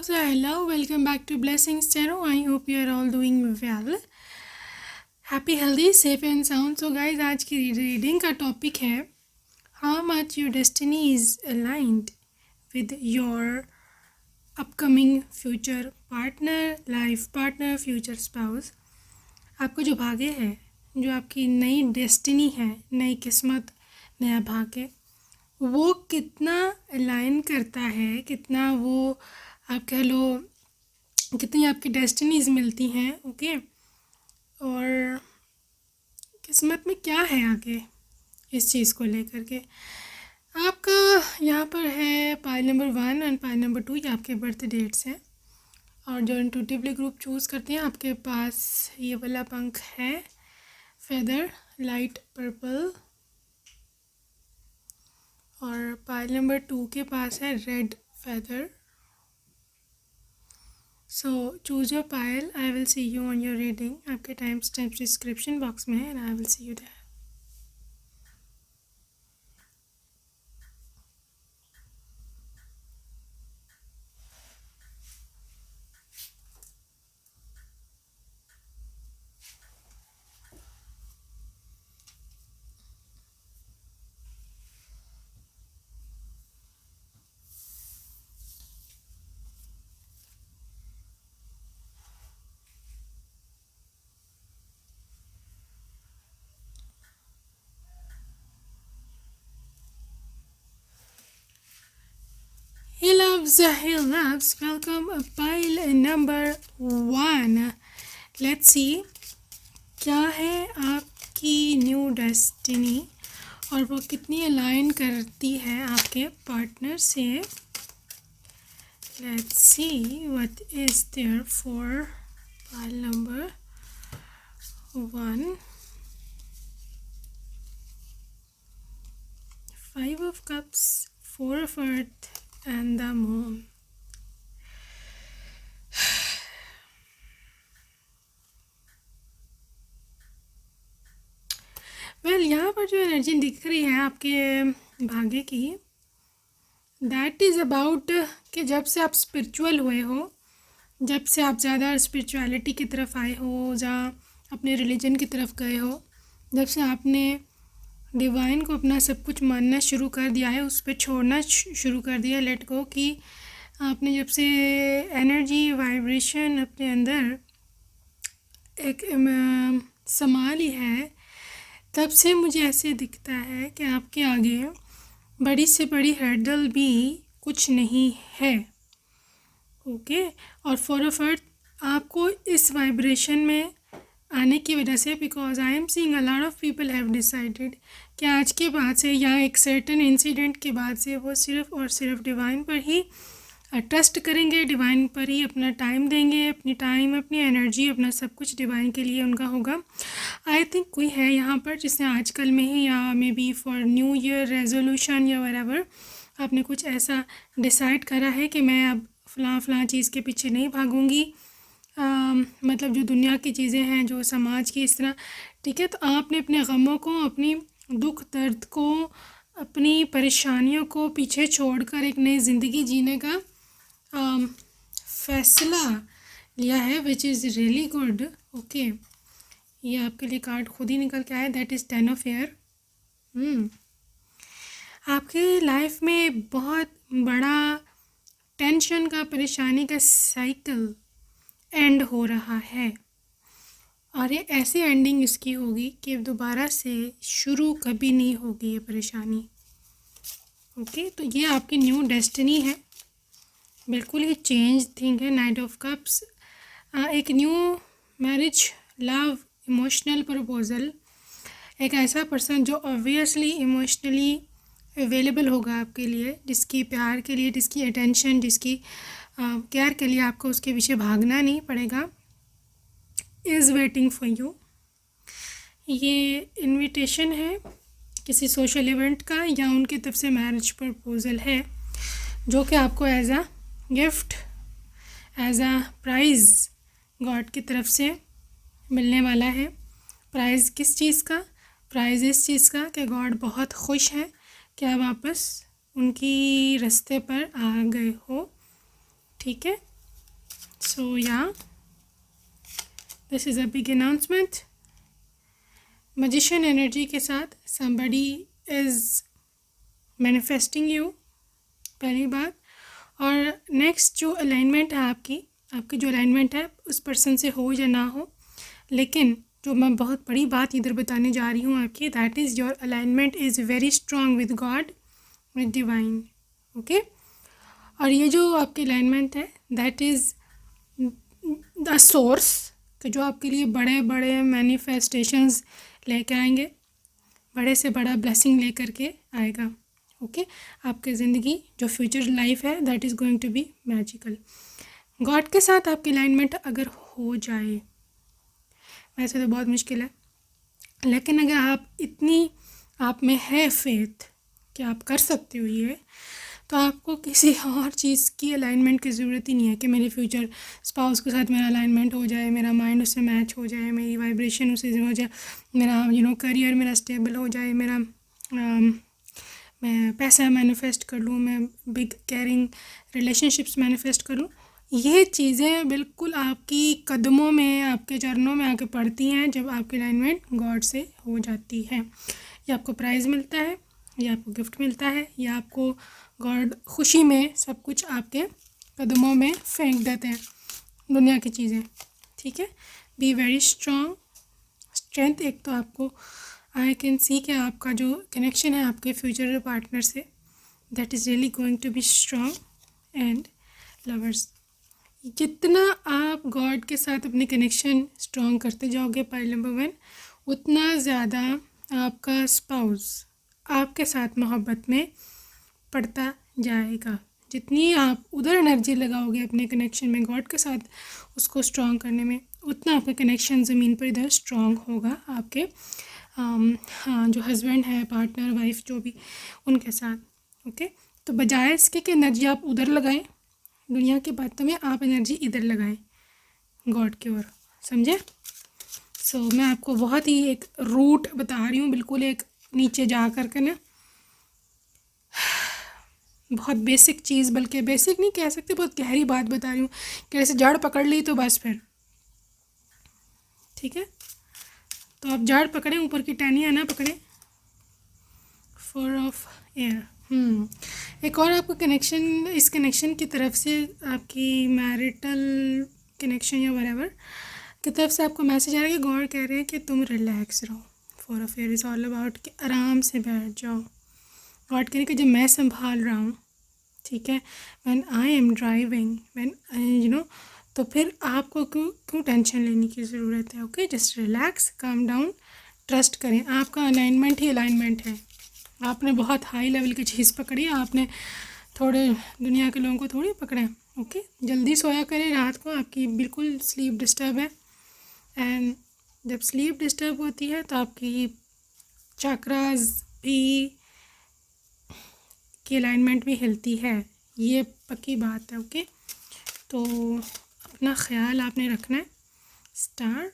loves, hello, welcome back to Blessings Channel. I hope you are all doing well. Happy, healthy, safe and sound. So guys, आज की reading का topic है How much your destiny is aligned with your upcoming future partner, life partner, future spouse. आपको जो भाग्य है, जो आपकी नई डेस्टिनी है, नई किस्मत, नया भाग्य, वो कितना अलाइन करता है, कितना वो आप कह लो कितनी आपकी डेस्टिनीज़ मिलती हैं, ओके। और किस्मत में क्या है आगे इस चीज़ को लेकर के। आपका यहाँ पर है pile number 1 and pile number 2, ये आपके बर्थ डेट्स हैं। और जो इंट्यूटिवली ग्रुप चूज़ करते हैं, आपके पास ये वाला पंख है, फेदर लाइट पर्पल। और पाइल नंबर 2 के पास है red feather. So choose your pile. I will see you on your reading. आपके टाइम स्टैम्प डिस्क्रिप्शन बॉक्स में है and I will see you there. He loves. Welcome pile number 1. Let's see क्या है आपकी new destiny और वो कितनी align करती है आपके पार्टनर से। Let's see what is there for pile number 1. 5 of cups, 4 of earth and the moon. यहाँ पर जो एनर्जी दिख रही है आपके भाग्य की, दैट इज़ अबाउट कि जब से आप स्पिरिचुअल हुए हो, जब से आप ज़्यादा स्पिरिचुअलिटी की तरफ आए हो, जहाँ अपने रिलीजन की तरफ गए हो, जब से आपने डिवाइन को अपना सब कुछ मानना शुरू कर दिया है, उस पर छोड़ना शुरू कर दिया, लेट गो, कि आपने जब से एनर्जी वाइब्रेशन अपने अंदर एक समा ली है, तब से मुझे ऐसे दिखता है कि आपके आगे बड़ी से बड़ी हर्डल भी कुछ नहीं है, ओके। और 4 ऑफ अर्थ आपको इस वाइब्रेशन में आने की वजह से, because I am seeing a lot of people have decided कि आज के बाद से या एक सर्टेन इंसिडेंट के बाद से वो सिर्फ़ और सिर्फ डिवाइन पर ही ट्रस्ट करेंगे, डिवाइन पर ही अपना टाइम देंगे, अपनी टाइम, अपनी एनर्जी, अपना सब कुछ डिवाइन के लिए उनका होगा। आई थिंक कोई है यहाँ पर जिसने आजकल में ही, या may be for new year resolution या वरेवर, आपने कुछ ऐसा डिसाइड करा है कि मैं अब फ़लाँ चीज़ के पीछे नहीं भागूंगी, मतलब जो दुनिया की चीज़ें हैं, जो समाज की इस तरह, ठीक है। तो आपने अपने गमों को, अपनी दुख दर्द को, अपनी परेशानियों को पीछे छोड़कर एक नई ज़िंदगी जीने का फैसला लिया है, which is really good, okay. ये आपके लिए कार्ड खुद ही निकल के आया, दैट इज़ 10 ऑफ एयर। आपके लाइफ में बहुत बड़ा टेंशन का, परेशानी का साइकिल एंड हो रहा है, और ये ऐसी एंडिंग इसकी होगी कि दोबारा से शुरू कभी नहीं होगी ये परेशानी, ओके। तो ये आपकी न्यू डेस्टिनी है, बिल्कुल ही चेंज थिंग है। नाइट ऑफ कप्स, एक new marriage, love, emotional proposal, एक ऐसा पर्सन जो ऑब्वियसली इमोशनली अवेलेबल होगा आपके लिए, जिसकी प्यार के लिए, जिसकी अटेंशन, जिसकी केयर के लिए आपको उसके पीछे भागना नहीं पड़ेगा, इज़ वेटिंग फॉर यू। ये इनविटेशन है किसी सोशल इवेंट का, या उनकी तरफ से मैरिज प्रपोजल है, जो कि आपको एज आ गिफ्ट, एज आ प्राइज़ गॉड की तरफ से मिलने वाला है। प्राइज़ किस चीज़ का? प्राइज़ इस चीज़ का कि गॉड बहुत खुश है कि आप वापस उनकी रास्ते पर आ गए हो, ठीक है। So yeah, this is a big announcement. Magician energy के साथ somebody is manifesting you, पहली बात। और नेक्स्ट जो अलाइनमेंट है आपकी जो अलाइनमेंट है उस पर्सन से हो या ना हो, लेकिन जो मैं बहुत बड़ी बात इधर बताने जा रही हूँ आपकी, that is your alignment is very strong with God, with divine. Okay, और ये जो आपकी अलाइनमेंट है दैट इज़ द सोर्स कि जो आपके लिए बड़े बड़े मैनिफेस्टेशंस लेके आएंगे, बड़े से बड़ा ब्लेसिंग लेकर के आएगा। ओके, आपकी ज़िंदगी जो फ्यूचर लाइफ है that is going to be magical. God के साथ आपकी अलाइनमेंट अगर हो जाए, वैसे तो बहुत मुश्किल है, लेकिन अगर आप में है फेथ कि आप कर सकते हो ये, तो आपको किसी और चीज़ की अलाइनमेंट की ज़रूरत ही नहीं है कि मेरे फ्यूचर स्पाउस के साथ मेरा अलाइनमेंट हो जाए, मेरा माइंड उससे मैच हो जाए, मेरी वाइब्रेशन उससे हो जाए, मेरा करियर मेरा स्टेबल हो जाए, मेरा मैं पैसा मैनिफेस्ट कर लूँ, मैं बिग केयरिंग रिलेशनशिप्स मैनिफेस्ट कर लूँ। ये चीज़ें बिल्कुल आपकी कदमों में, आपके चरणों में आके पड़ती हैं जब आपकी अलाइनमेंट गॉड से हो जाती है। या आपको प्राइज़ मिलता है, या आपको गिफ्ट मिलता है, या आपको गॉड खुशी में सब कुछ आपके कदमों में फेंक देते हैं, दुनिया की चीज़ें। ठीक है, बी वेरी स्ट्रॉन्ग। स्ट्रेंथ एक तो आपको आई कैन सी कि आपका जो कनेक्शन है आपके फ्यूचर पार्टनर से that is really going to be strong. And lovers, जितना आप गॉड के साथ अपने कनेक्शन स्ट्रॉन्ग करते जाओगे, पॉइंट नंबर 1, उतना ज़्यादा आपका स्पाउस आपके साथ मोहब्बत में पड़ता जाएगा। जितनी आप उधर एनर्जी लगाओगे अपने कनेक्शन में गॉड के साथ उसको स्ट्रॉन्ग करने में, उतना आपका कनेक्शन ज़मीन पर इधर स्ट्रॉन्ग होगा आपके हाँ जो हस्बैंड है, पार्टनर, वाइफ, जो भी, उनके साथ। ओके, तो बजाय इसके कि एनर्जी आप उधर लगाएं दुनिया की बातों में, आप एनर्जी इधर लगाएं गॉड की ओर, समझे? सो मैं आपको बहुत ही एक रूट बता रही हूँ, बिल्कुल एक नीचे जा कर के ना, बहुत बेसिक चीज़, बल्कि बेसिक नहीं कह सकते, बहुत गहरी बात बता रही हूँ कि जैसे जड़ पकड़ ली तो बस फिर ठीक है। तो आप जड़ पकड़ें, ऊपर की टहनियाँ ना पकड़ें, फोर ऑफ एयर। एक और आपको कनेक्शन, इस कनेक्शन की तरफ से आपकी मैरिटल कनेक्शन या वरेवर की तरफ से आपको मैसेज आ रहा है कि गॉड कह रहे हैं कि तुम रिलैक्स रहो। Four of air is all about कि आराम से बैठ जाओ। गॉड कह रहे हैं कि जब मैं संभाल रहा हूँ, ठीक है, when I am driving, when तो फिर आपको क्यों टेंशन लेने की ज़रूरत है। Okay, just relax, calm down, trust करें। आपका अलाइनमेंट ही अलाइनमेंट है। आपने बहुत हाई लेवल की चीज़ पकड़ी है, आपने थोड़े दुनिया के लोगों को थोड़ी पकड़ा। ओके, जल्दी सोया करें रात को, आपकी बिल्कुल स्लीप डिस्टर्ब है। एंड जब स्लीप डिस्टर्ब होती है तो आपकी चक्रास भी की अलाइनमेंट भी हिलती है, ये पक्की बात है। ओके, तो अपना ख्याल आपने रखना है। स्टार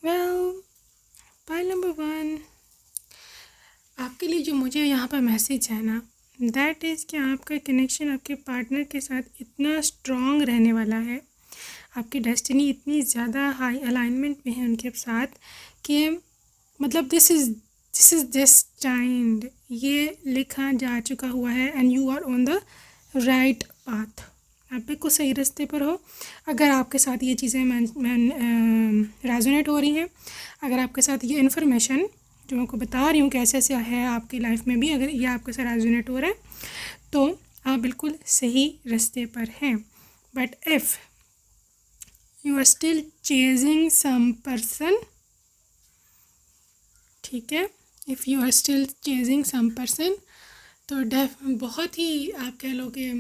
वेल, पाइल नंबर 1 आपके लिए जो मुझे यहाँ पर मैसेज है ना, दैट इज़ कि आपका कनेक्शन आपके पार्टनर के साथ इतना स्ट्रॉन्ग रहने वाला है, आपकी डेस्टिनी इतनी ज़्यादा हाई अलाइनमेंट में है उनके साथ कि मतलब दिस इज़ डेस्टाइन्ड, ये लिखा जा चुका हुआ है। And you are on the right path, आप बिल्कुल सही रास्ते पर हो। अगर आपके साथ ये चीज़ें रेजोनेट हो रही हैं, अगर आपके साथ ये इन्फॉर्मेशन जो मैं आपको बता रही हूँ कैसे ऐसे है आपकी लाइफ में भी, अगर ये आपके साथ रेजोनेट हो रहा है तो आप बिल्कुल सही रास्ते पर हैं। But if you are still chasing some person, ठीक है, if you are still chasing some person, तो बहुत ही आप कह लो कि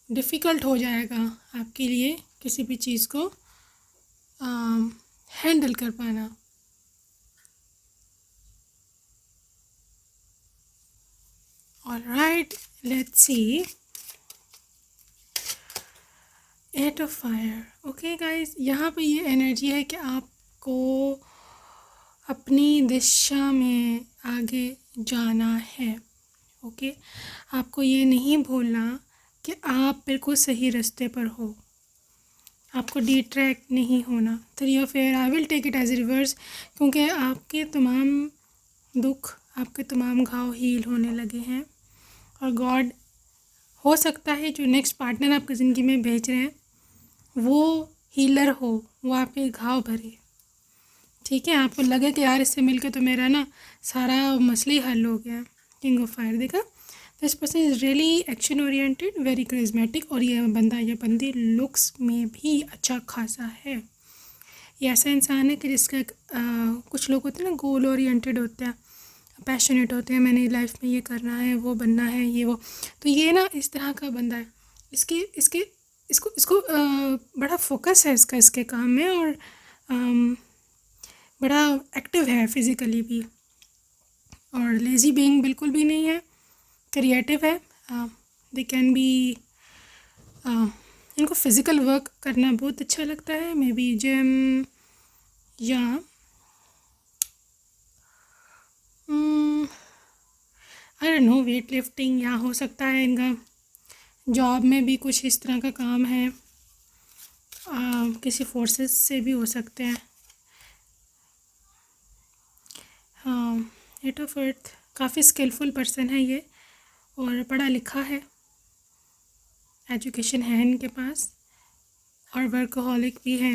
डिफ़िकल्ट हो जाएगा आपके लिए किसी भी चीज़ को हैंडल कर पाना। Alright, let's see 8 of fire. Okay guys, यहाँ पे ये एनर्जी है कि आपको अपनी दिशा में आगे जाना है। ओके, आपको ये नहीं भूलना कि आप बिल्कुल सही रास्ते पर हो, आपको डिट्रैक्ट नहीं होना। 3 of air, I will take it as reverse, क्योंकि आपके तमाम दुख, आपके तमाम घाव हील होने लगे हैं। और गॉड, हो सकता है जो नेक्स्ट पार्टनर आपकी ज़िंदगी में भेज रहे हैं वो हीलर हो, वो आपके घाव भरे। ठीक है, आपको लगे कि यार इससे मिलके तो मेरा ना सारा मसला ही हल हो गया। किंग ऑफ फायर देखा, this person is really action oriented, very charismatic. और ये बंदी लुक्स में भी अच्छा खासा है। ये ऐसा इंसान है कि जिसका कुछ लोग होते हैं ना गोल ओरिएंटेड होते हैं, पैशनेट होते हैं, मैंने लाइफ में ये करना है, वो बनना है, ये वो। तो ये ना इस तरह का बंदा है। इसके इसके इसको इसको बड़ा फोकस है इसके काम में, और बड़ा एक्टिव है फिज़िकली भी, और लेज़ी बीइंग बिल्कुल भी नहीं है, क्रिएटिव है। दे कैन बी, इनको फ़िज़िकल वर्क करना बहुत अच्छा लगता है, मे बी जिम या I don't know weight lifting, या हो सकता है इनका जॉब में भी कुछ इस तरह का काम है। किसी फोर्सेस से भी हो सकते हैं। हाँ, 8 ऑफ अर्थ, काफ़ी स्किलफुल पर्सन है ये, और पढ़ा लिखा है, एजुकेशन है इनके पास, और वर्कहोलिक भी है।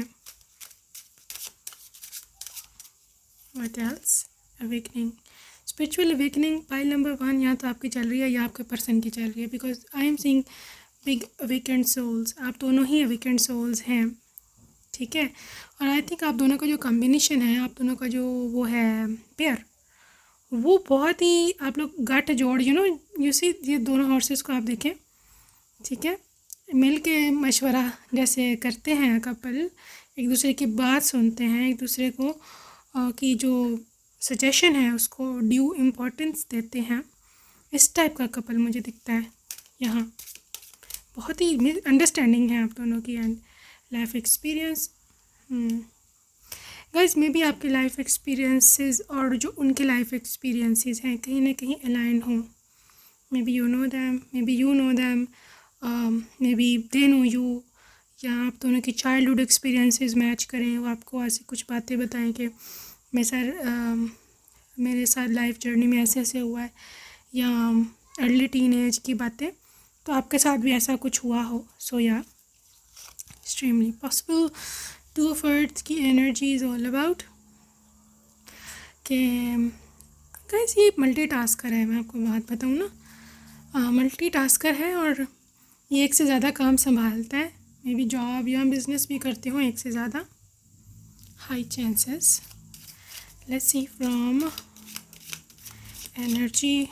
What else, awakening, spiritual awakening pile number 1 या तो आपकी चल रही है या आपके पर्सन की चल रही है, because I am seeing big awakened souls. आप दोनों ही अवेकेंड सोल्स हैं, ठीक है। और आई थिंक आप दोनों का जो कॉम्बिनेशन है, आप दोनों का जो वो है पेयर, वो बहुत ही, आप लोग गठ जोड़, यू सी, ये दोनों हॉर्सेस को आप देखें, ठीक है, मिल के मशवरा जैसे करते हैं कपल, एक दूसरे की बात सुनते हैं, एक दूसरे को की जो सजेशन है उसको ड्यू इम्पोर्टेंस देते हैं। इस टाइप का कपल मुझे दिखता है यहाँ। बहुत ही अंडरस्टैंडिंग है आप दोनों की, and life experience, guys may be आपके लाइफ एक्सपीरियंसेस और जो उनके लाइफ एक्सपीरियंसेस हैं कहीं ना कहीं अलाइन हो। May be you know them, may be you know them, may be they know you, या आप दोनों की चाइल्डहुड एक्सपीरियंसेस मैच करें, वो आपको ऐसी कुछ बातें बताएं कि मेरे साथ लाइफ जर्नी में ऐसे ऐसे हुआ है, या अर्ली टीन एज की बातें, तो आपके साथ भी ऐसा कुछ हुआ हो। सो या एक्सट्रीमली पॉसिबल। 2 ऑफ अर्थ की एनर्जी इज़ ऑल अबाउट कि गाइस ये मल्टीटास्कर है, मैं आपको बात बताऊँ ना, मल्टीटास्कर है, और ये एक से ज़्यादा काम संभालता है। मे बी जॉब या बिजनेस भी करते हो एक से ज़्यादा, high chances. Let's see from energy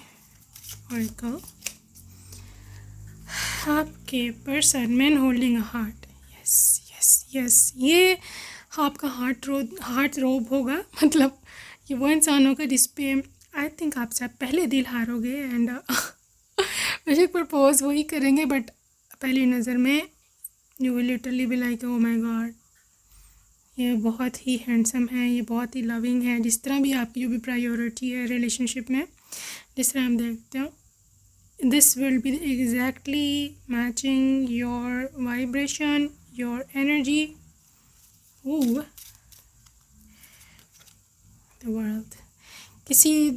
oracle, आपके person man holding a heart, yes yes yes, ये आपका हार्ट रोब होगा, मतलब ये वो इंसान होगा जिसपे आई थिंक आपसे आप पहले दिल हारोगे, एंड बेशक प्रपोज वही करेंगे, बट पहली नज़र में you will literally be like oh my God, ये बहुत ही हैंडसम है, ये बहुत ही लविंग है। जिस तरह भी आपकी जो भी प्रायोरिटी है रिलेशनशिप में, जिस तरह हम देखते हो, this will be exactly matching your vibration, your energy, the world. किसी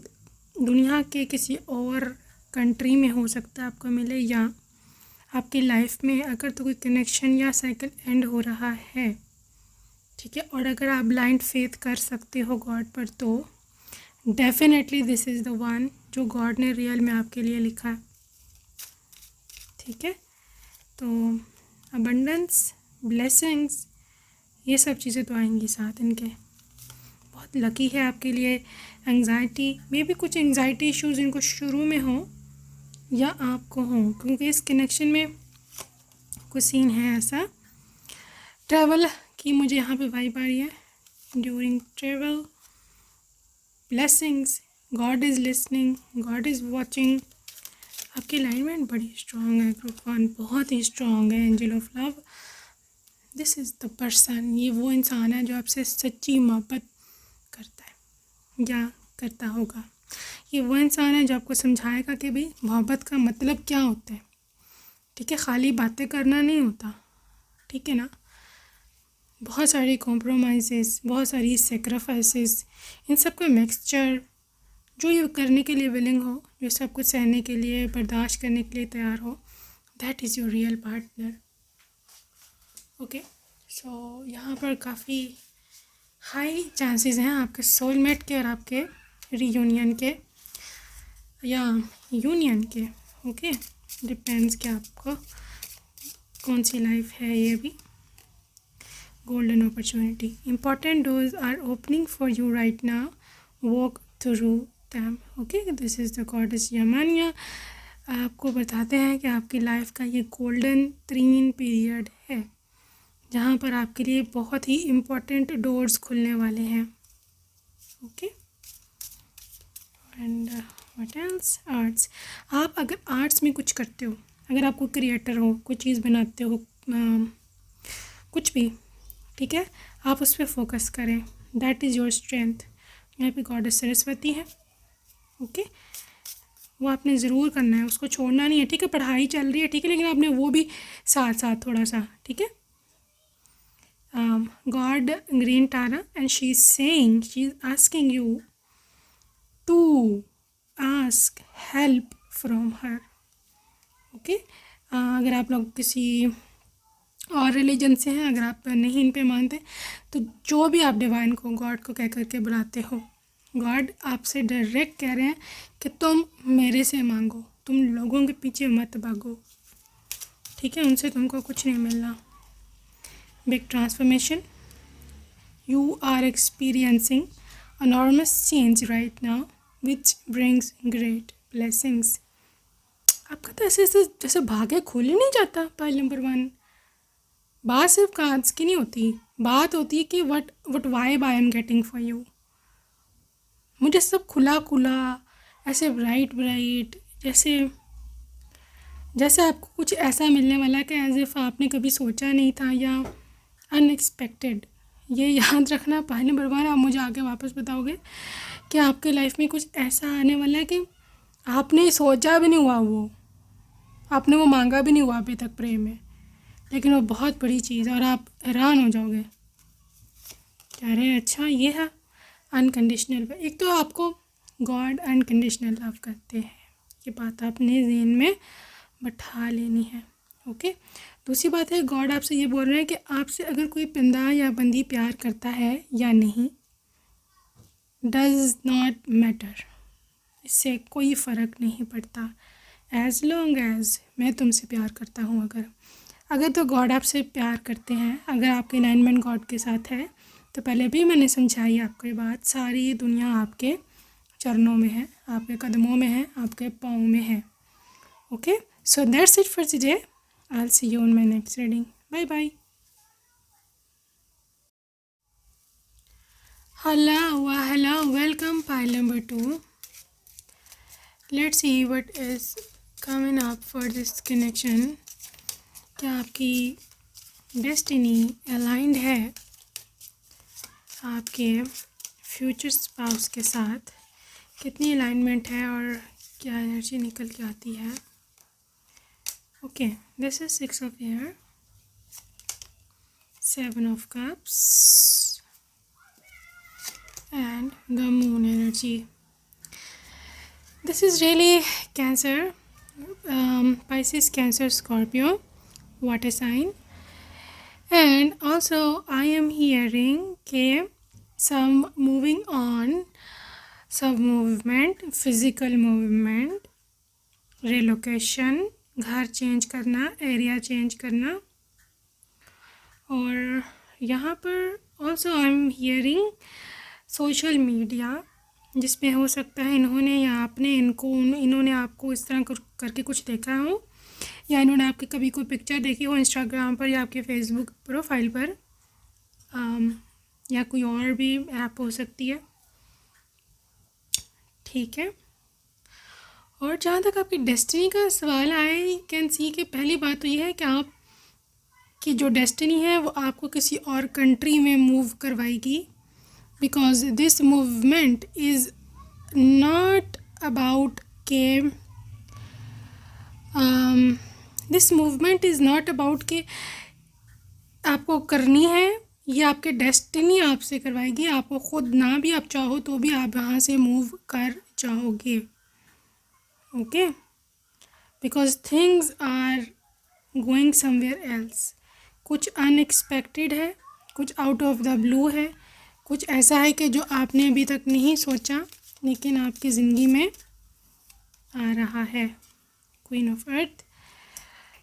दुनिया के किसी और कंट्री में हो सकता है आपको मिले, या आपकी लाइफ में अगर तो कोई कनेक्शन या साइकिल एंड हो रहा है, ठीक है, और अगर आप ब्लाइंड फेथ कर सकते हो गॉड पर, तो definitely this is the one जो गॉड ने रियल में आपके लिए लिखा है, ठीक है। तो अबंडेंस, ब्लेसिंग्स, ये सब चीज़ें तो आएंगी साथ इनके। बहुत लकी है आपके लिए। एंग्जाइटी, मे भी कुछ एंग्जाइटी इश्यूज़ इनको शुरू में हो या आपको हो, क्योंकि इस कनेक्शन में कुछ सीन है ऐसा। ट्रैवल की मुझे यहाँ पे वाइब आ रही है, during travel, blessings, God is listening, God is watching. आपकी अलाइनमेंट बड़ी स्ट्रॉन्ग है, ग्रुप 1 बहुत ही स्ट्रॉन्ग है, angel of love, this is the person, ये वो इंसान है जो आपसे सच्ची मोहब्बत करता है या करता होगा। ये वो इंसान है जो आपको समझाएगा कि भाई मोहब्बत का मतलब क्या होता है, ठीक है, खाली बातें करना नहीं होता, ठीक है ना। बहुत सारी कॉम्प्रोमाइज़ेस, बहुत सारी सेक्रीफाइसेस, इन सब का मिक्सचर, जो ये करने के लिए विलिंग हो, जो सब कुछ सहने के लिए, बर्दाश्त करने के लिए तैयार हो, that is your real partner. Okay, so यहाँ पर काफ़ी हाई चांसेस हैं आपके सोलमेट के और आपके रीयूनियन के या यूनियन के। ओके, डिपेंड्स कि आपको कौन सी लाइफ है ये भी। golden opportunity, important doors are opening for you right now, walk through them. Okay, this is the goddess Yamania, आपको बताते हैं कि आपकी लाइफ का ये गोल्डन 3 पीरियड है जहाँ पर आपके लिए बहुत ही इम्पोर्टेंट डोर्स खुलने वाले हैं। Okay, and what else, arts. आप अगर आर्ट्स में कुछ करते हो, अगर आप कोई क्रिएटर हो, कोई चीज़ बनाते हो, कुछ भी, ठीक है, आप उस पर फोकस करें, दैट इज़ योर स्ट्रेंथ। यहाँ पे गॉडेस सरस्वती है। ओके, वो आपने ज़रूर करना है, उसको छोड़ना नहीं है, ठीक है। पढ़ाई चल रही है, ठीक है, लेकिन आपने वो भी साथ साथ थोड़ा सा, ठीक है। God green Tara and she is saying, she is asking you to ask help from her. Okay, अगर आप लोग किसी और रिलीजन से हैं, अगर आप नहीं इन पे मानते, तो जो भी आप डिवाइन को, गॉड को कह करके बुलाते हो, गॉड आपसे डायरेक्ट कह रहे हैं कि तुम मेरे से मांगो, तुम लोगों के पीछे मत भागो, ठीक है, उनसे तुमको कुछ नहीं मिलना। Big transformation, you are experiencing enormous change right now which brings great blessings। आपका तो ऐसे ऐसे जैसे भाग्य खुल ही नहीं जाता। पाइल नंबर 1, बात सिर्फ कार्ड्स की नहीं होती, बात होती है कि what vibe I am getting for you. मुझे सब खुला खुला, ऐसे ब्राइट ब्राइट, जैसे आपको कुछ ऐसा मिलने वाला है कि एज इफ़ आपने कभी सोचा नहीं था, या अनएक्सपेक्टेड। ये याद रखना, पाइल नंबर 1, आप मुझे आगे वापस बताओगे कि आपके लाइफ में कुछ ऐसा आने वाला है कि आपने सोचा भी नहीं हुआ, वो आपने वो मांगा भी नहीं हुआ अभी तक प्रेम में, लेकिन वो बहुत बड़ी चीज़ है और आप हैरान हो जाओगे। कह रहे हैं अच्छा ये है अनकंडीशनल। एक तो आपको गॉड अनकंडीशनल लव करते हैं, ये बात आपने ज़हन में बैठा लेनी है। ओके, दूसरी बात है, गॉड आपसे ये बोल रहे हैं कि आपसे अगर कोई बंदा या बंदी प्यार करता है या नहीं, डज नॉट मैटर, इससे कोई फ़र्क नहीं पड़ता, एज लॉन्ग एज मैं तुमसे प्यार करता हूँ। अगर तो गॉड आपसे प्यार करते हैं, अगर आपके अलाइनमेंट गॉड के साथ है, तो पहले भी मैंने समझाई आपको ये बात, सारी दुनिया आपके चरणों में है, आपके कदमों में है, आपके पाँव में है। Okay, so that's it for today, I will see you on my next reading, bye bye. hello, welcome pile number 2. Let's see what is coming up for this connection. क्या आपकी डेस्टिनी अलाइंड है आपके future spouse के साथ? कितनी alignment है और क्या एनर्जी निकल के आती है? Okay, this is 6 of air, 7 of cups and the moon energy. This is really Cancer, Pisces, Cancer, Scorpio, water sign. And also I am hearing some moving on, some movement, physical movement, relocation, घर change करना, area change करना। और यहाँ पर also I am hearing social media, जिसमें हो सकता है इन्होंने या आपने इन्होंने आपको इस तरह करके कुछ देखा हो, या इन्होंने आपकी कभी कोई पिक्चर देखी हो इंस्टाग्राम पर या आपके फेसबुक प्रोफाइल पर, या कोई और भी ऐप हो सकती है, ठीक है। और जहाँ तक आपकी डेस्टिनी का सवाल आए, यू कैन सी कि पहली बात तो ये है कि आप की जो डेस्टिनी है वो आपको किसी और कंट्री में मूव करवाएगी, because this movement is not about के this movement is not about कि आपको करनी है, ये आपके डेस्टिनी आपसे करवाएगी, आपको खुद ना भी आप चाहो तो भी आप यहाँ से मूव कर जाओगे। Okay, because things are going somewhere else. कुछ अनएक्सपेक्टेड है, कुछ आउट ऑफ द ब्लू है, कुछ ऐसा है कि जो आपने अभी तक नहीं सोचा लेकिन आपकी ज़िंदगी में आ रहा है। क्वीन ऑफ अर्थ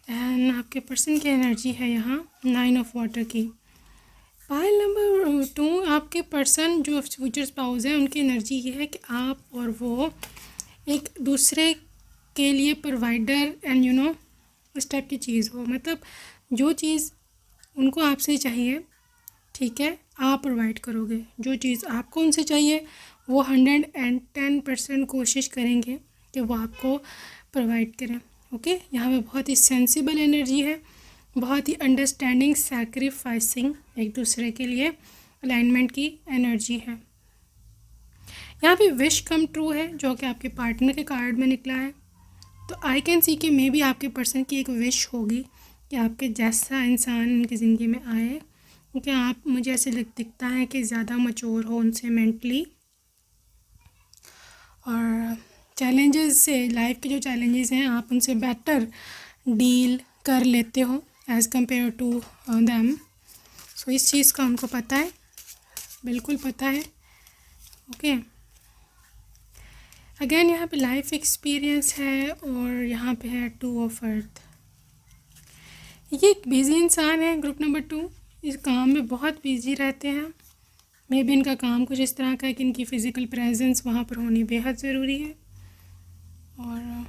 एंड आपके पर्सन की एनर्जी है यहाँ 9 ऑफ वाटर की। पाइल नंबर 2, आपके पर्सन जो फ्यूचर स्पाउस है उनकी एनर्जी ये है कि आप और वो एक दूसरे के लिए प्रोवाइडर एंड इस टाइप की चीज़ हो। मतलब जो चीज़ उनको आपसे चाहिए, ठीक है, आप प्रोवाइड करोगे। जो चीज़ आपको उनसे चाहिए वो 110% कोशिश करेंगे कि वो आपको प्रोवाइड करें। ओके, यहाँ पे बहुत ही सेंसिबल एनर्जी है, बहुत ही अंडरस्टैंडिंग, सैक्रिफाइसिंग, एक दूसरे के लिए अलाइनमेंट की एनर्जी है। यहाँ पे विश कम ट्रू है जो कि आपके पार्टनर के कार्ड में निकला है। तो आई कैन सी कि मे बी आपके पर्सन की एक विश होगी कि आपके जैसा इंसान उनकी ज़िंदगी में आए, क्योंकि आप, मुझे ऐसे दिखता है कि ज़्यादा मैच्योर हो उनसे मेंटली, और चैलेंजेस से, लाइफ के जो चैलेंजेस हैं आप उनसे बेटर डील कर लेते हो एज़ कम्पेयर टू दैम। सो इस चीज़ का उनको पता है, बिल्कुल पता है। ओके, अगेन यहाँ पे लाइफ एक्सपीरियंस है और यहाँ पे है 2 ऑफ अर्थ। ये एक बिज़ी इंसान है, ग्रुप नंबर 2, इस काम में बहुत बिज़ी रहते हैं। मे बी इनका काम कुछ इस तरह का है कि इनकी फ़िज़िकल प्रेजेंस वहाँ पर होनी बेहद ज़रूरी है। और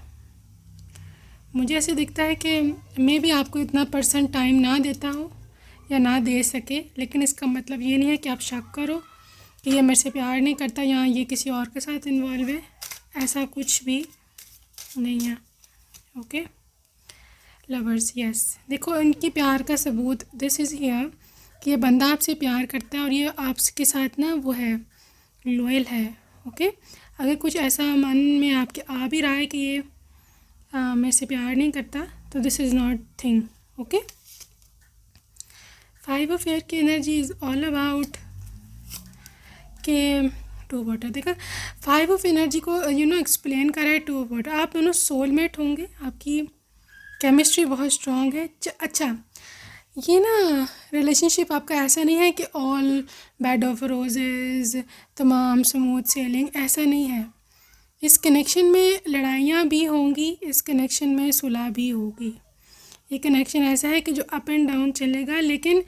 मुझे ऐसे दिखता है कि मे बी आपको इतना पर्सन टाइम ना देता हो या ना दे सके, लेकिन इसका मतलब ये नहीं है कि आप शक करो कि ये मेरे से प्यार नहीं करता या ये किसी और के साथ इन्वॉल्व है, ऐसा कुछ भी नहीं है। ओके, लवर्स, यस, देखो इनकी प्यार का सबूत दिस इज़ हियर कि ये बंदा आपसे प्यार करता है और ये आपके साथ ना वो है, लॉयल है। ओके, अगर कुछ ऐसा मन में आपके आ भी रहा है कि ये मेरे से प्यार नहीं करता, तो this is not thing. Okay, 5 of air की एनर्जी इज़ ऑल अबाउट के 2 वाटर। देखा, 5 ऑफ एनर्जी को एक्सप्लेन करा है 2 वाटर। आप दोनों सोलमेट होंगे, आपकी केमिस्ट्री बहुत स्ट्रॉन्ग है। अच्छा, ये ना रिलेशनशिप आपका ऐसा नहीं है कि ऑल बेड ऑफ रोजेज़, तमाम स्मूथ सेलिंग, ऐसा नहीं है। इस कनेक्शन में लड़ाइयाँ भी होंगी, इस कनेक्शन में सुलह भी होगी। ये कनेक्शन ऐसा है कि जो अप एंड डाउन चलेगा, लेकिन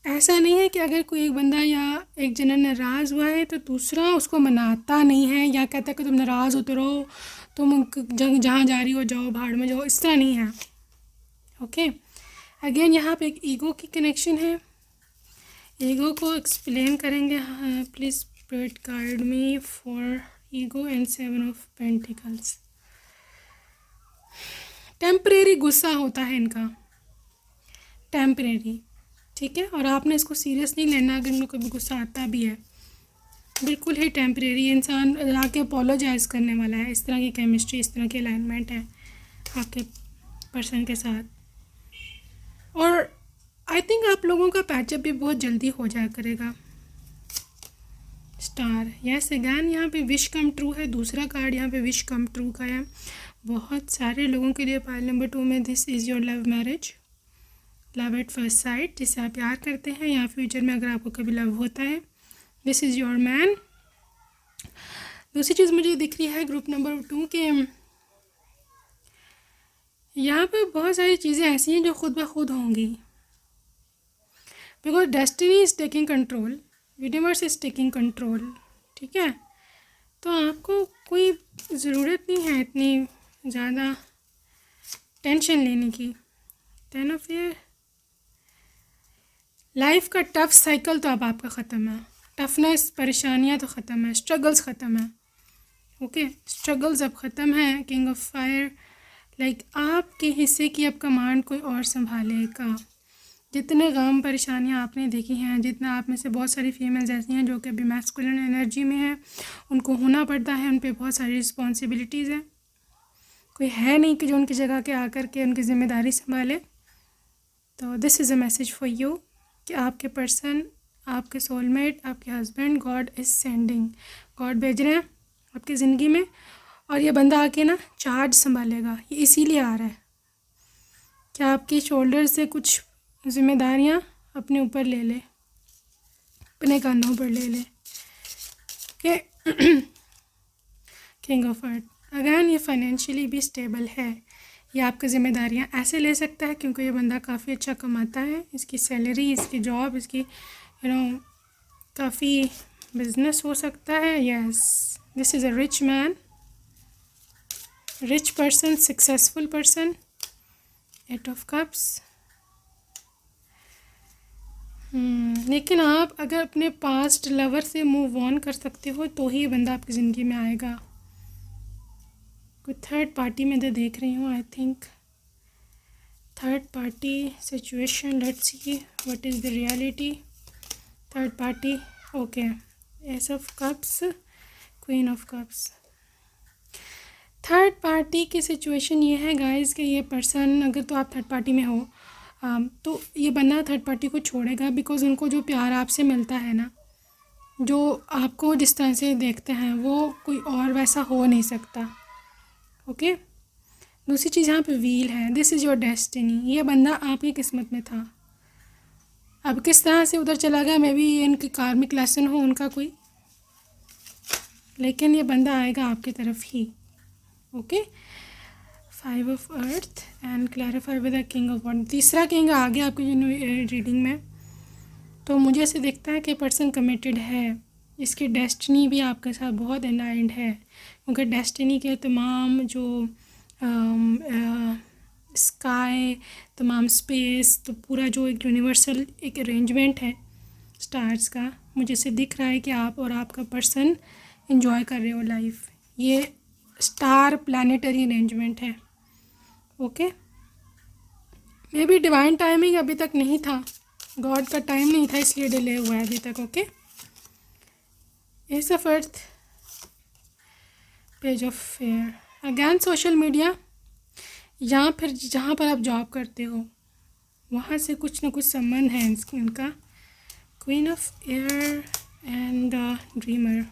ऐसा नहीं है कि अगर कोई एक बंदा या एक जना नाराज़ हुआ है तो दूसरा उसको मनाता नहीं है या कहता है कि तुम नाराज़ होते रहो, तुम जहाँ जा रही हो जाओ, भाड़ में जाओ, इस तरह नहीं है। ओके, अगेन यहाँ पे एक ईगो की कनेक्शन है, ईगो को एक्सप्लेन करेंगे। हाँ, please spirit guide me for ego and 7 of pentacles. Temporary गुस्सा होता है इनका, टेम्परेरी, ठीक है, और आपने इसको सीरियस नहीं लेना अगर इनको कभी गुस्सा आता भी है, बिल्कुल ही टेम्परेरी। इंसान आके अपोलोजाइज़ करने वाला है। इस तरह की केमिस्ट्री, इस तरह की अलाइनमेंट है आपके पर्सन के साथ, और आई थिंक आप लोगों का पैचअप भी बहुत जल्दी हो जाया करेगा। स्टार, यस, अगैन यहाँ पे विश कम ट्रू है। दूसरा कार्ड यहाँ पे विश कम ट्रू का है। बहुत सारे लोगों के लिए पाइल नंबर 2 में this is your love marriage, love at first sight, जिससे आप प्यार करते हैं या फ्यूचर में अगर आपको कभी लव होता है, दिस इज़ योर मैन। दूसरी चीज़ मुझे दिख रही है ग्रुप नंबर 2 के यहाँ पर बहुत सारी चीज़ें ऐसी हैं जो खुद ब खुद होंगी, because destiny is taking control, universe is taking control, ठीक है। तो आपको कोई ज़रूरत नहीं है इतनी ज़्यादा टेंशन लेने की। 10 ऑफ ईयर, लाइफ का टफ साइकिल तो अब आपका ख़त्म है, टफनेस, परेशानियाँ तो ख़त्म है, स्ट्रगल्स ख़त्म है। ओके, स्ट्रगल्स अब ख़त्म है। किंग ऑफ फायर, लाइक आपके हिस्से की अब कमांड कोई और संभालेगा। जितने गम परेशानियाँ आपने देखी हैं, जितना आप में से बहुत सारी फीमेल्स ऐसी हैं जो कि अभी मैस्कुलिन एनर्जी में है, उनको होना पड़ता है, उन पे बहुत सारी रिस्पॉन्सिबिलिटीज़ हैं, कोई है नहीं कि जो उनकी जगह के आकर के उनकी ज़िम्मेदारी संभाले। तो this is a message for you कि आपके पर्सन, आपके सोलमेट, आपके husband, God is sending, God भेज रहे हैं आपकी ज़िंदगी में। और ये बंदा आके ना चार्ज संभालेगा, ये इसीलिए आ रहा है कि आपके शोल्डर से कुछ ज़िम्मेदारियाँ अपने ऊपर ले ले, अपने कंधों पर ले ले। कि किंग ऑफ अर्थ अगैन ये फाइनेंशियली भी स्टेबल है, ये आपकी ज़िम्मेदारियाँ ऐसे ले सकता है क्योंकि ये बंदा काफ़ी अच्छा कमाता है, इसकी सैलरी, इसकी जॉब, इसकी काफ़ी बिजनेस हो सकता है। Yes, this is a rich man, rich person, successful person. 8 of cups. लेकिन आप अगर अपने पास्ट लवर से मूव ऑन कर सकते हो तो ही ये बंदा आपकी ज़िंदगी में आएगा। कोई थर्ड पार्टी में देख रही हूँ, I think third party situation. Let's see what is the reality. Third party, okay, S of cups, queen of cups. Third party की सिचुएशन ये है गाइस कि ये पर्सन, अगर तो आप थर्ड पार्टी में हो तो ये बंदा थर्ड पार्टी को छोड़ेगा बिकॉज़ उनको जो प्यार आपसे मिलता है ना, जो आपको जिस तरह से देखते हैं वो कोई और वैसा हो नहीं सकता। ओके, दूसरी चीज़ यहाँ पे व्हील है, दिस इज़ योर डेस्टिनी। ये बंदा आपकी किस्मत में था, अब किस तरह से उधर चला गया, मे बी ये इनकी कार्मिक लेसन हो उनका कोई, लेकिन ये बंदा आएगा आपकी तरफ ही। Okay, 5 of earth and clarify with the king of wand. तीसरा किंग आ गया आपकी रीडिंग में। तो मुझे ऐसे दिखता है कि पर्सन कमिटेड है, इसकी डेस्टिनी भी आपके साथ बहुत अलाइंड है, क्योंकि डेस्टिनी के तमाम जो स्काई, तमाम स्पेस, तो पूरा जो एक यूनिवर्सल एक अरेंजमेंट है स्टार्स का, मुझे से दिख रहा है कि आप और आपका पर्सन एंजॉय कर रहे हो लाइफ। ये स्टार प्लानिटरी अरेंजमेंट है। Okay, may be divine timing अभी तक नहीं था, गॉड का टाइम नहीं था, इसलिए डिले हुआ है अभी तक। Okay, S of earth, page of fair, again social media, या फिर जहाँ पर आप जॉब करते हो वहाँ से कुछ ना कुछ संबंध है इनका। Queen of air and dreamer.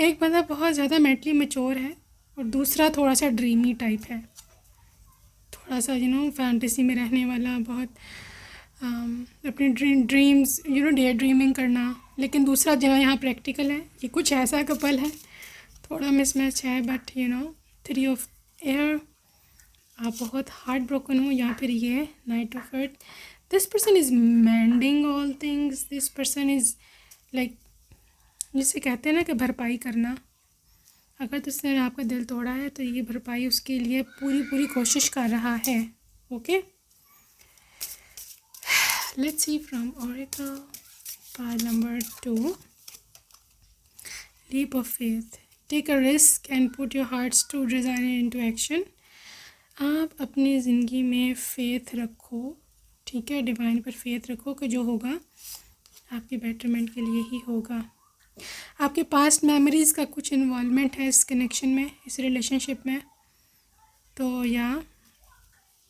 एक बंदा बहुत ज़्यादा मेंटली मैच्योर है और दूसरा थोड़ा सा ड्रीमी टाइप है, थोड़ा सा फैंटेसी में रहने वाला, बहुत अपने ड्रीम्स डे ड्रीमिंग करना। लेकिन दूसरा जो यहाँ प्रैक्टिकल है, ये कुछ ऐसा कपल है, थोड़ा मिसमैच है, बट 3 ऑफ एयर, आप बहुत हार्ट ब्रोकन हो, या फिर ये night of earth. This person is mending all things, this person is like, जिसे कहते हैं ना कि भरपाई करना। अगर तो उसने आपका दिल तोड़ा है तो ये भरपाई उसके लिए पूरी कोशिश कर रहा है। Okay, let's see from oracle, pile number 2, leap of faith. Take a risk and put your hearts to design into action. आप अपनी ज़िंदगी में फेथ रखो, ठीक है, डिवाइन पर फेथ रखो कि जो होगा आपके बेटरमेंट के लिए ही होगा। आपके पास्ट मेमोरीज़ का कुछ इन्वॉल्वमेंट है इस कनेक्शन में, इस रिलेशनशिप में, तो या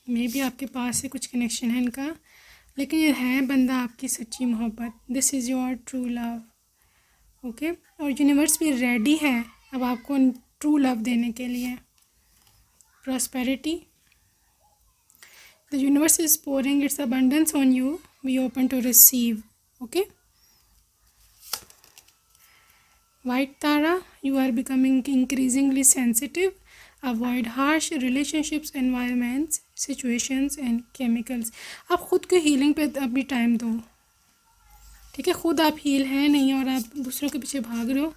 मे बी आपके पास से कुछ कनेक्शन है इनका, लेकिन ये है बंदा आपकी सच्ची मोहब्बत। This is your true love. Okay, और यूनिवर्स भी रेडी है अब आपको ट्रू लव देने के लिए। Prosperity, the universe is pouring its abundance on you, be open to receive. Okay, White Tara, you are becoming increasingly sensitive. Avoid harsh relationships, environments, situations and chemicals. आप ख़ुद के healing पे अभी time दो, ठीक है। ख़ुद आप हील हैं नहीं और आप दूसरों के पीछे भाग रहे हो,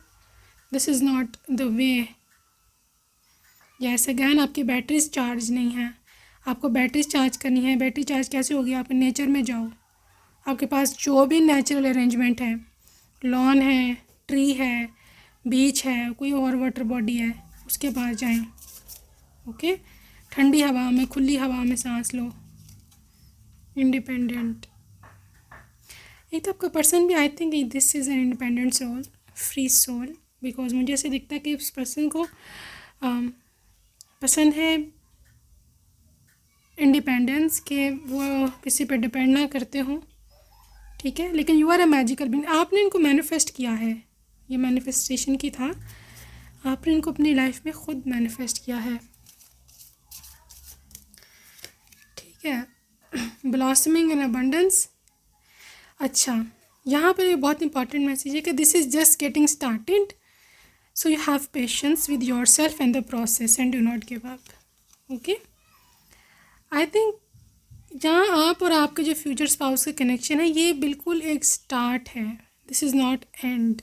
this is not the way. Yes, again आपकी बैटरीज चार्ज नहीं है, आपको बैटरीज चार्ज करनी है। बैटरी चार्ज कैसे होगी? आप नेचर में जाओ, आपके पास जो भी नेचुरल अरेंजमेंट है, लॉन है, ट्री है, बीच है, कोई और वाटर बॉडी है, उसके पास जाएं। ओके, ठंडी हवा में, खुली हवा में सांस लो, इंडिपेंडेंट। एक तो आपका पर्सन भी, I think this is an independent soul, free soul, because मुझे ऐसे दिखता है कि उस पर्सन को पसंद है इंडिपेंडेंस, के वो किसी पे डिपेंड ना करते हों, ठीक है। लेकिन you are a magical being, आपने इनको मैनिफेस्ट किया है, ये मैनिफेस्टेशन की था, आपने इनको अपनी लाइफ में ख़ुद मैनिफेस्ट किया है, ठीक है। Blossoming in abundance. अच्छा, यहाँ पर ये बहुत इंपॉर्टेंट मैसेज है कि this is just getting started, so you have patience with your self and the process and do not give up, okay. I think जहाँ आप और आपके जो फ्यूचर स्पाउस का कनेक्शन है, ये बिल्कुल एक स्टार्ट है, दिस इज़ नॉट एंड।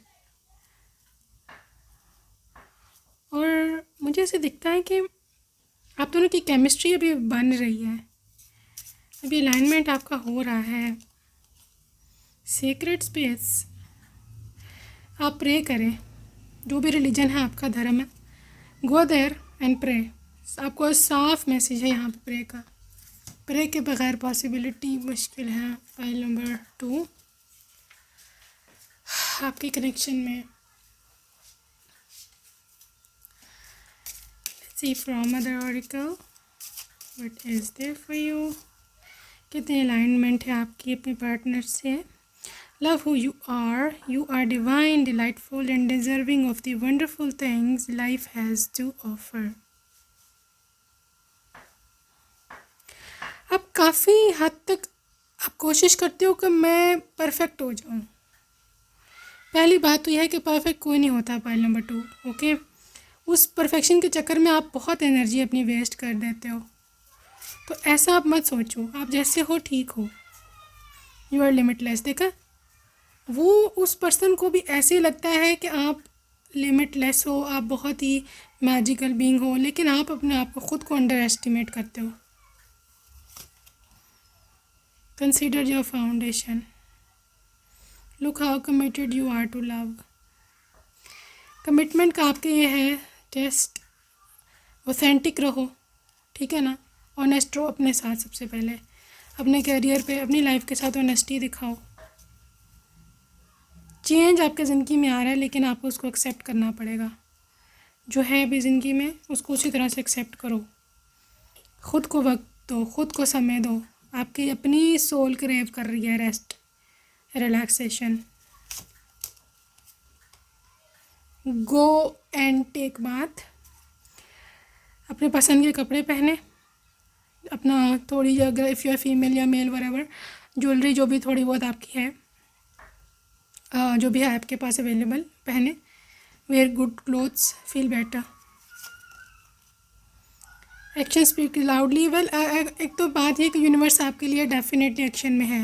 और मुझे ऐसे दिखता है कि आप दोनों की केमिस्ट्री अभी बन रही है, अभी अलाइनमेंट आपका हो रहा है। सीक्रेट स्पेस, आप प्रे करें, जो भी रिलीजन है आपका, धर्म है, गो देयर एंड प्रे। आपको साफ मैसेज है यहाँ पे प्रे का, प्रे के बगैर पॉसिबिलिटी मुश्किल है। फाइल नंबर 2 आपके कनेक्शन में। Let's see from Mother Oracle, what is there for you? कितनी अलाइनमेंट है आपकी अपने पार्टनर से। Love who you are divine, delightful and deserving of the wonderful things life has to offer. आप काफ़ी हद तक आप कोशिश करते हो कि मैं परफेक्ट हो जाऊं। पहली बात तो यह है कि परफेक्ट कोई नहीं होता। Pile number 2, okay. उस परफेक्शन के चक्कर में आप बहुत एनर्जी अपनी वेस्ट कर देते हो, तो ऐसा आप मत सोचो, आप जैसे हो ठीक हो, यू आर लिमिटलेस। देखा, वो उस पर्सन को भी ऐसे लगता है कि आप लिमिटलेस हो, आप बहुत ही मैजिकल बीइंग हो, लेकिन आप अपने आप को ख़ुद को अंडर एस्टिमेट करते हो। Consider your foundation, look how committed you are to love. Commitment का आपके ये है, जस्ट ऑथेंटिक रहो, ठीक है ना, ऑनेस्ट रहो अपने साथ। सबसे पहले अपने करियर पे, अपनी लाइफ के साथ ऑनेस्टी दिखाओ। चेंज आपके ज़िंदगी में आ रहा है, लेकिन आपको उसको एक्सेप्ट करना पड़ेगा। जो है अभी ज़िंदगी में, उसको उसी तरह से एक्सेप्ट करो। ख़ुद को वक्त दो, ख़ुद को समय दो। आपकी अपनी सोल क्रेव कर रही है rest, relaxation. Go and take bath, अपने पसंद के कपड़े पहने, अपना थोड़ी, अगर इफ़ यू आर फीमेल या मेल वरेवर, ज्वेलरी जो भी थोड़ी बहुत आपकी है, जो भी है आपके पास अवेलेबल, पहने। Wear good clothes, feel better. Action speak loudly. Well, एक तो बात है कि यूनिवर्स आपके लिए डेफिनेटली एक्शन में है,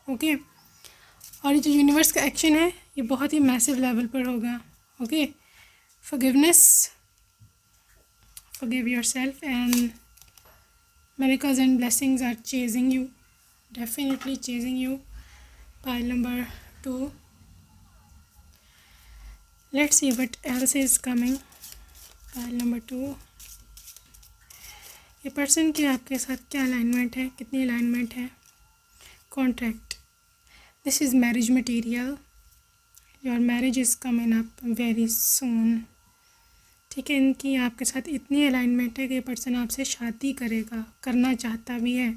ओके। और ये जो यूनिवर्स का एक्शन है, ये बहुत ही मैसिव लेवल पर होगा, okay. Forgiveness, forgive yourself, and miracles and blessings are chasing you, definitely chasing you. Pile number 2, let's see what else is coming. Pile number 2, ये पर्सन की आपके साथ क्या अलाइनमेंट है, कितनी अलाइनमेंट है। Contract, this is marriage material, your marriage is coming up very soon, ठीक है। इनकी आपके साथ इतनी अलाइनमेंट है कि ये पर्सन आपसे शादी करेगा, करना चाहता भी है।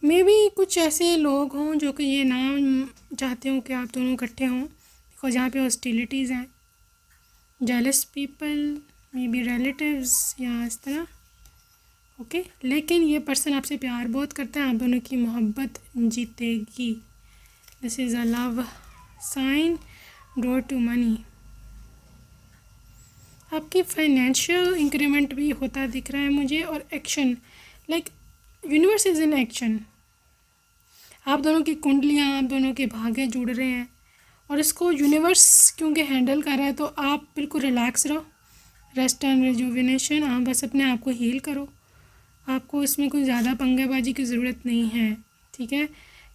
मे बी कुछ ऐसे लोग हों जो कि ये ना चाहते हों कि आप दोनों इकट्ठे हों, बिकॉज यहाँ पे हॉस्टिलिटीज़ हैं, jealous people, may be relatives या इस तरह, ओके। लेकिन ये पर्सन आपसे प्यार बहुत करता है, आप दोनों की मोहब्बत जीतेगी। This is a love sign, door to money. आपकी फाइनेंशियल इंक्रीमेंट भी होता दिख रहा है मुझे, और action, like universe is in action. आप दोनों की कुंडलियाँ, आप दोनों के भाग्य जुड़ रहे हैं, और इसको यूनिवर्स क्योंकि हैंडल कर रहा है, तो आप बिल्कुल रिलैक्स रहो, रेस्ट एंड रिजुविनेशन। आप बस अपने आप को हील करो, आपको इसमें कोई ज़्यादा पंगेबाजी की ज़रूरत नहीं है, ठीक है।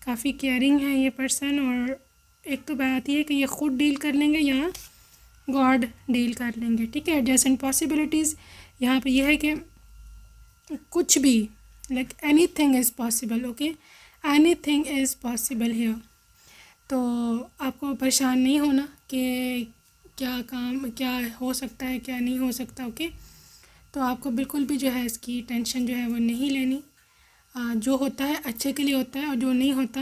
काफ़ी केयरिंग है ये पर्सन, और एक तो बात ये है कि ये ख़ुद डील कर लेंगे या गॉड डील कर लेंगे, ठीक है। एडजेसेंट पॉसिबिलिटीज़ यहाँ पे ये है कि कुछ भी, like anything is possible, okay, anything is possible here. तो आपको परेशान नहीं होना कि क्या काम क्या हो सकता है क्या नहीं हो सकता। ओके, तो आपको बिल्कुल भी जो है इसकी टेंशन जो है वो नहीं लेनी। जो होता है अच्छे के लिए होता है और जो नहीं होता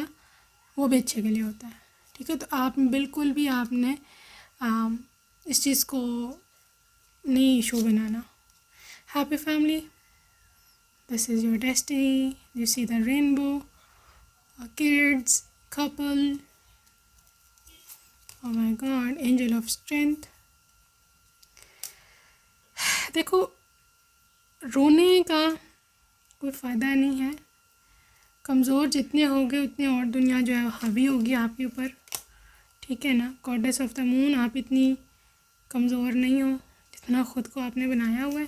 वो भी अच्छे के लिए होता है। ठीक है, तो आप बिल्कुल भी आपने इस चीज़ को नहीं issue banana. Happy family, this is your destiny, you see the rainbow, kids, couple, oh my god, angel of strength। देखो, रोने का कोई फ़ायदा नहीं है। कमज़ोर जितने होगे उतने और दुनिया जो है हावी होगी आपके ऊपर। ठीक है ना, गॉडेस ऑफ द मून, आप इतनी कमज़ोर नहीं हो जितना ख़ुद को आपने बनाया हुआ है।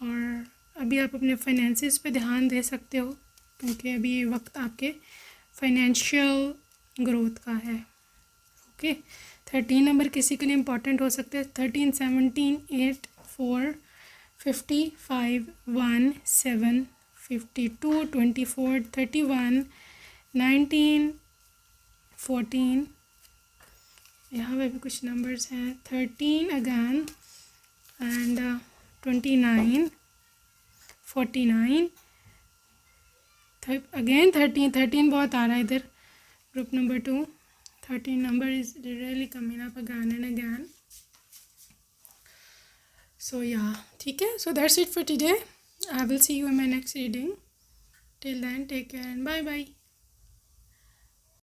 और अभी आप अपने फाइनेंसिस पे ध्यान दे सकते हो, क्योंकि अभी ये वक्त आपके फाइनेंशियल ग्रोथ का है। ओके, 13 नंबर किसी के लिए इम्पॉर्टेंट हो सकते हैं। 13, 17, 8, 4, 55, 1, 7, 52, 24, 31, 19, 14, यहाँ पे भी कुछ नंबर्स हैं। 13 अगैन एंड 29, 49, अगेन 13 बहुत आ रहा है इधर। Group number 2, 13 number is really coming up again and again. So yeah, ठीक है, so that's it for today. I will see you in my next reading. Till then, take care and bye bye.